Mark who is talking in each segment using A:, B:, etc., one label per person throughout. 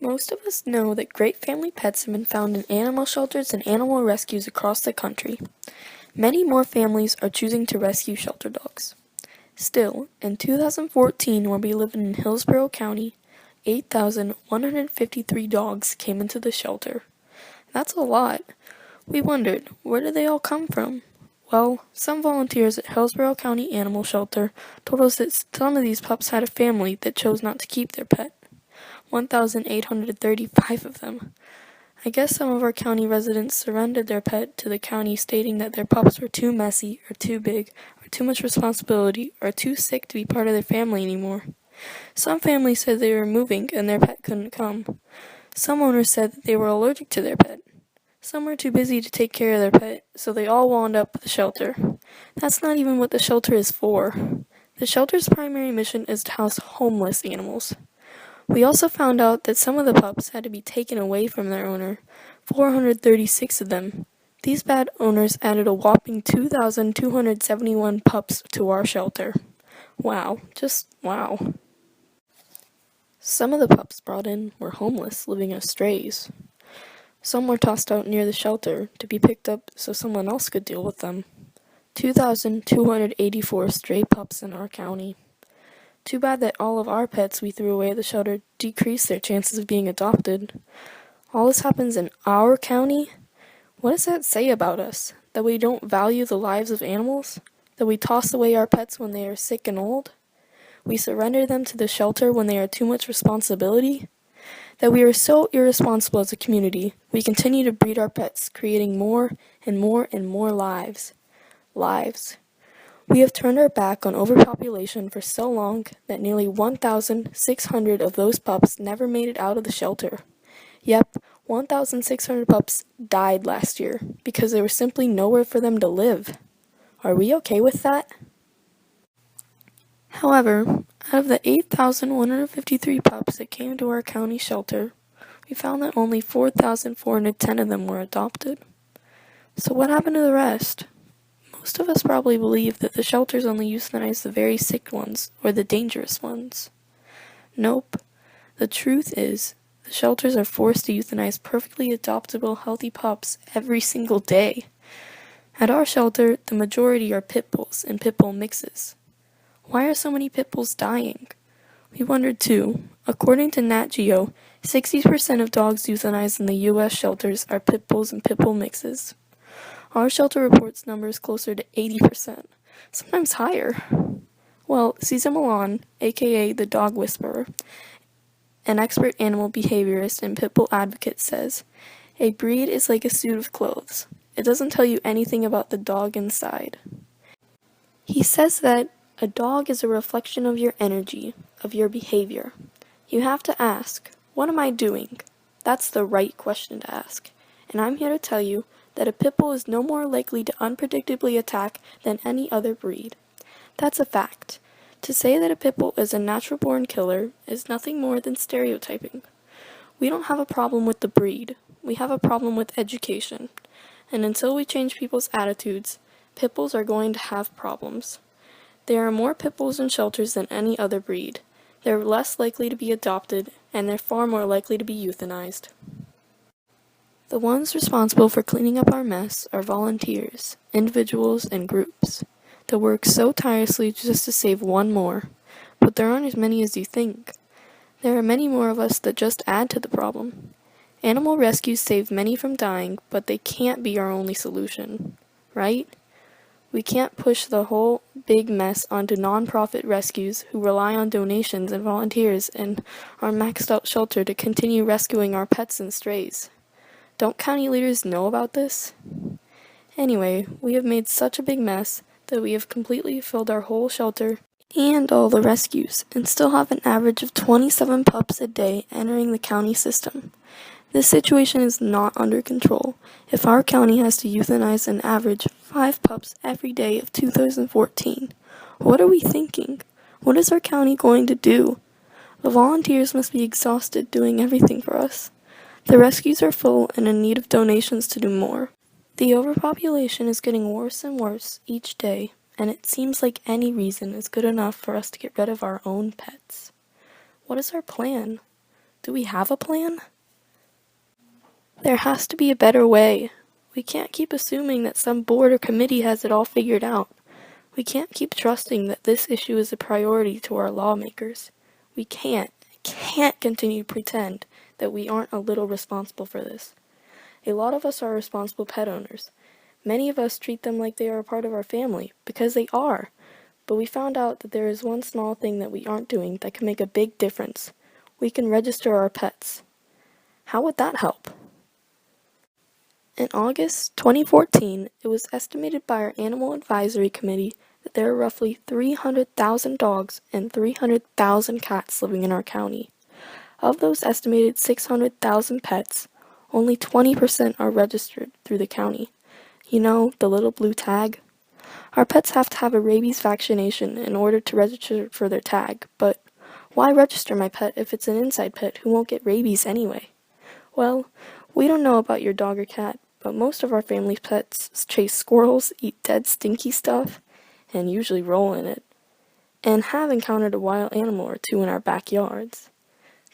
A: Most of us know that great family pets have been found in animal shelters and animal rescues across the country. Many more families are choosing to rescue shelter dogs. Still, in 2014, where we live in Hillsborough County, 8,153 dogs came into the shelter. That's a lot. We wondered, where did they all come from? Well, some volunteers at Hillsborough County Animal Shelter told us that some of these pups had a family that chose not to keep their pet. 1,835 of them. I guess some of our county residents surrendered their pet to the county, stating that their pups were too messy, or too big, or too much responsibility, or too sick to be part of their family anymore. Some families said they were moving and their pet couldn't come. Some owners said that they were allergic to their pet. Some were too busy to take care of their pet, so they all wound up at the shelter. That's not even what the shelter is for. The shelter's primary mission is to house homeless animals. We also found out that some of the pups had to be taken away from their owner, 436 of them. These bad owners added a whopping 2,271 pups to our shelter. Wow, just wow. Some of the pups brought in were homeless, living as strays. Some were tossed out near the shelter to be picked up so someone else could deal with them. 2,284 stray pups in our county. Too bad that all of our pets we threw away at the shelter decreased their chances of being adopted. All this happens in our county? What does that say about us? That we don't value the lives of animals? That we toss away our pets when they are sick and old? We surrender them to the shelter when they are too much responsibility? That we are so irresponsible as a community, we continue to breed our pets, creating more and more and more lives. We have turned our back on overpopulation for so long that nearly 1,600 of those pups never made it out of the shelter. Yep, 1,600 pups died last year because there was simply nowhere for them to live. Are we okay with that? However, out of the 8,153 pups that came to our county shelter, we found that only 4,410 of them were adopted. So what happened to the rest? Most of us probably believe that the shelters only euthanize the very sick ones, or the dangerous ones. Nope. The truth is, the shelters are forced to euthanize perfectly adoptable, healthy pups every single day. At our shelter, the majority are pit bulls and pit bull mixes. Why are so many pit bulls dying? We wondered too. According to Nat Geo, 60% of dogs euthanized in the U.S. shelters are pit bulls and pit bull mixes. Our shelter reports numbers closer to 80%, sometimes higher. Well, Cesar Milan, aka the Dog Whisperer, an expert animal behaviorist and pit bull advocate, says, "A breed is like a suit of clothes. It doesn't tell you anything about the dog inside." He says that a dog is a reflection of your energy, of your behavior. You have to ask, what am I doing? That's the right question to ask. And I'm here to tell you that a pit bull is no more likely to unpredictably attack than any other breed. That's a fact. To say that a pit bull is a natural-born killer is nothing more than stereotyping. We don't have a problem with the breed. We have a problem with education. And until we change people's attitudes, pit bulls are going to have problems. There are more pit bulls in shelters than any other breed. They're less likely to be adopted, and they're far more likely to be euthanized. The ones responsible for cleaning up our mess are volunteers, individuals, and groups that work so tirelessly just to save one more. But there aren't as many as you think. There are many more of us that just add to the problem. Animal rescues save many from dying, but they can't be our only solution, right? We can't push the whole big mess onto non-profit rescues who rely on donations and volunteers and our maxed out shelter to continue rescuing our pets and strays. Don't county leaders know about this? Anyway, we have made such a big mess that we have completely filled our whole shelter and all the rescues, and still have an average of 27 pups a day entering the county system. This situation is not under control if our county has to euthanize an average 5 pups every day of 2014. What are we thinking? What is our county going to do? The volunteers must be exhausted doing everything for us. The rescues are full and in need of donations to do more. The overpopulation is getting worse and worse each day, and it seems like any reason is good enough for us to get rid of our own pets. What is our plan? Do we have a plan? There has to be a better way. We can't keep assuming that some board or committee has it all figured out. We can't keep trusting that this issue is a priority to our lawmakers. We can't continue to pretend that we aren't a little responsible for this. A lot of us are responsible pet owners. Many of us treat them like they are a part of our family, because they are. But we found out that there is one small thing that we aren't doing that can make a big difference. We can register our pets. How would that help? In August 2014, it was estimated by our Animal Advisory Committee that there are roughly 300,000 dogs and 300,000 cats living in our county. Of those estimated 600,000 pets, only 20% are registered through the county. You know, the little blue tag? Our pets have to have a rabies vaccination in order to register for their tag, but why register my pet if it's an inside pet who won't get rabies anyway? Well, we don't know about your dog or cat, but most of our family's pets chase squirrels, eat dead stinky stuff, and usually roll in it, and have encountered a wild animal or two in our backyards.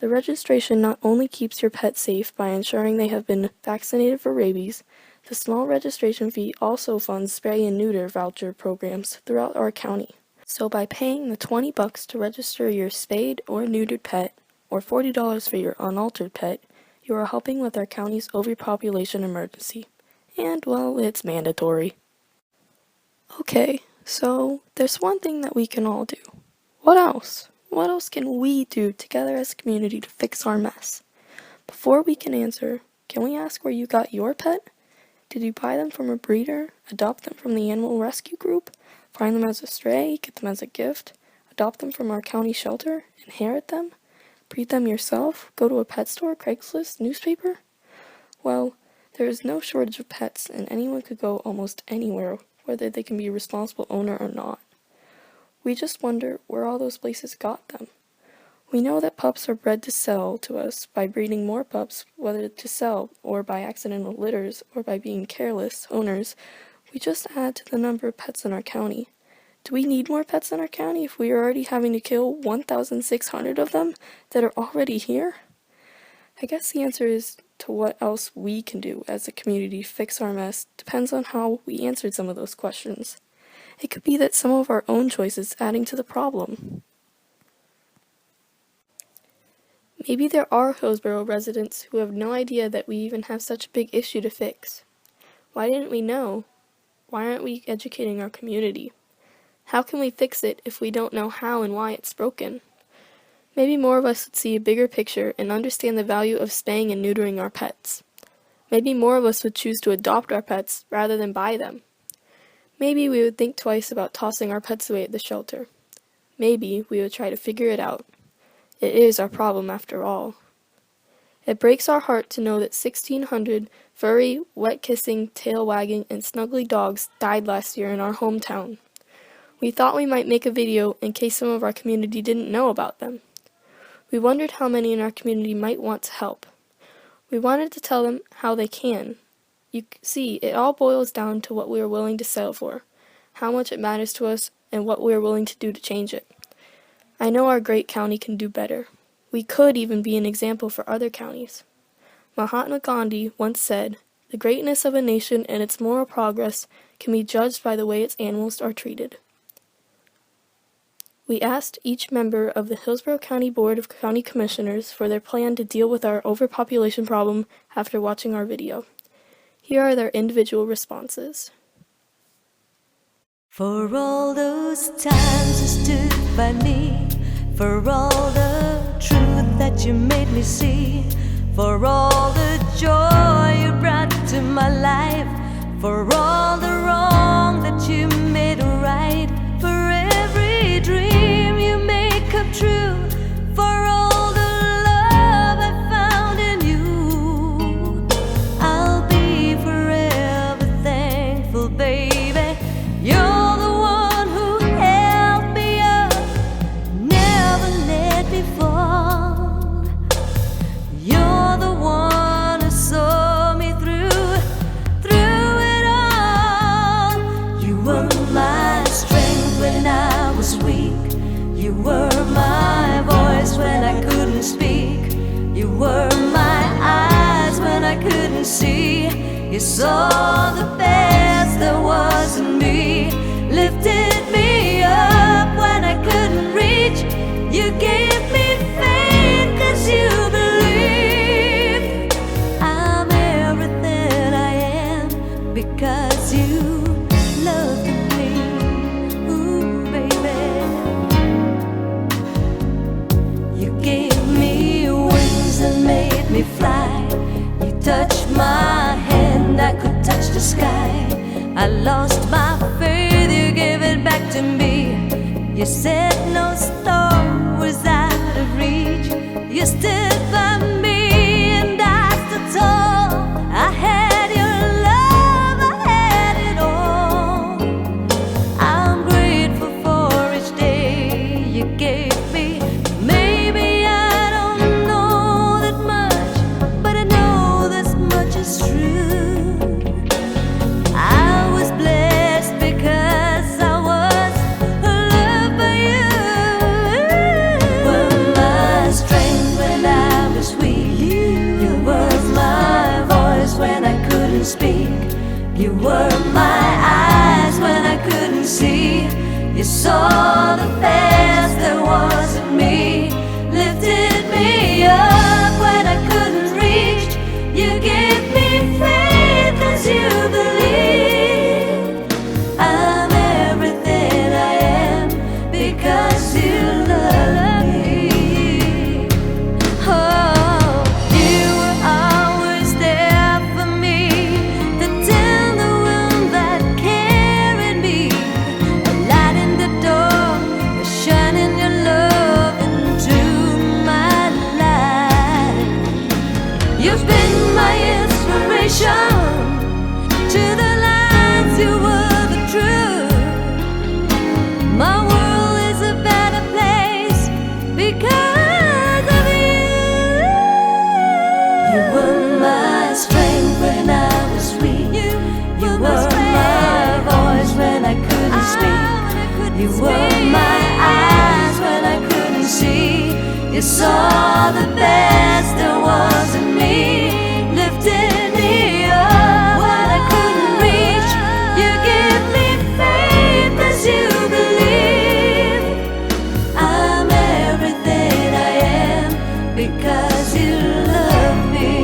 A: The registration not only keeps your pet safe by ensuring they have been vaccinated for rabies, the small registration fee also funds spay and neuter voucher programs throughout our county. So by paying the $20 to register your spayed or neutered pet, or $40 for your unaltered pet, you are helping with our county's overpopulation emergency. And, well, it's mandatory. Okay, so there's one thing that we can all do. What else? What else can we do together as a community to fix our mess? Before we can answer, can we ask where you got your pet? Did you buy them from a breeder, adopt them from the animal rescue group, find them as a stray, get them as a gift, adopt them from our county shelter, inherit them, breed them yourself, go to a pet store, Craigslist, newspaper? Well, there is no shortage of pets, and anyone could go almost anywhere, whether they can be a responsible owner or not. We just wonder where all those places got them. We know that pups are bred to sell to us by breeding more pups, whether to sell or by accidental litters or by being careless owners. We just add to the number of pets in our county. Do we need more pets in our county if we are already having to kill 1,600 of them that are already here? I guess the answer is to what else we can do as a community to fix our mess depends on how we answered some of those questions. It could be that some of our own choices adding to the problem. Maybe there are Hillsborough residents who have no idea that we even have such a big issue to fix. Why didn't we know? Why aren't we educating our community? How can we fix it if we don't know how and why it's broken? Maybe more of us would see a bigger picture and understand the value of spaying and neutering our pets. Maybe more of us would choose to adopt our pets rather than buy them. Maybe we would think twice about tossing our pets away at the shelter. Maybe we would try to figure it out. It is our problem after all. It breaks our heart to know that 1,600 furry, wet-kissing, tail-wagging, and snuggly dogs died last year in our hometown. We thought we might make a video in case some of our community didn't know about them. We wondered how many in our community might want to help. We wanted to tell them how they can. You see, it all boils down to what we are willing to settle for, how much it matters to us, and what we are willing to do to change it. I know our great county can do better. We could even be an example for other counties. Mahatma Gandhi once said, "The greatness of a nation and its moral progress can be judged by the way its animals are treated." We asked each member of the Hillsborough County Board of County Commissioners for their plan to deal with our overpopulation problem after watching our video. Here are their individual responses.
B: For all those times you stood by me, for all the truth that you made me see, for all the joy you brought to my life, for all the wrong that you made right, for every dream you made come true, for all the love I found in you, I'll be forever thankful, baby. You're the one who held me up, never let me fall. You're the one who saw me through it all. You were my strength when I was weak. You were my were my eyes when I couldn't see. You saw the best there was in me, lifted me up when I couldn't reach. You gave me faith 'cause you believed. I'm everything I am because you loved me. Ooh, baby. You gave me wings and made me fly. You touched my hand, I could touch the sky. I lost my faith, you gave it back to me. You said no storm was out of reach. You stood by me and I stood tall. I had your love, I had it all. I'm grateful for each day you gave me. Maybe I don't know that much, but I know this much is true. I was blessed because I was loved by you. You were my strength when I was weak. You were my voice when I couldn't speak. You were my eyes when I couldn't see. You saw the best there was in me, lifted me up when I couldn't reach. You gave me faith 'cause you believe. I'm everything I am because you love me. Oh, you were always there for me, the tender wind that carried me, a light in the door, a shining your love into my life. You've been my inspiration to the lines, you were the truth. My world is a better place because of you. You were my strength when I was weak. You were my voice when I couldn't speak. You were my eyes when I couldn't see. You saw the best there was in me, lifted me up when I couldn't reach. You give me faith 'cause you believe. I'm everything I am because you love me.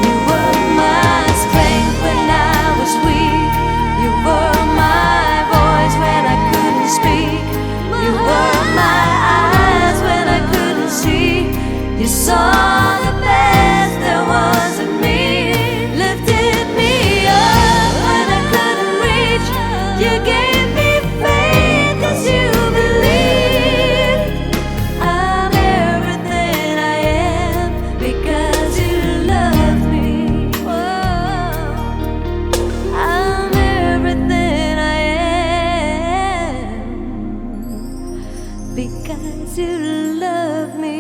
B: You were my strength when I was weak. You were my voice when I couldn't speak. You were my eyes when I couldn't see. You saw the best there was in me, lifted me up when I couldn't reach. You gave me faith 'cause you believe. I'm everything I am because you love me. Whoa. I'm everything I am because you love me.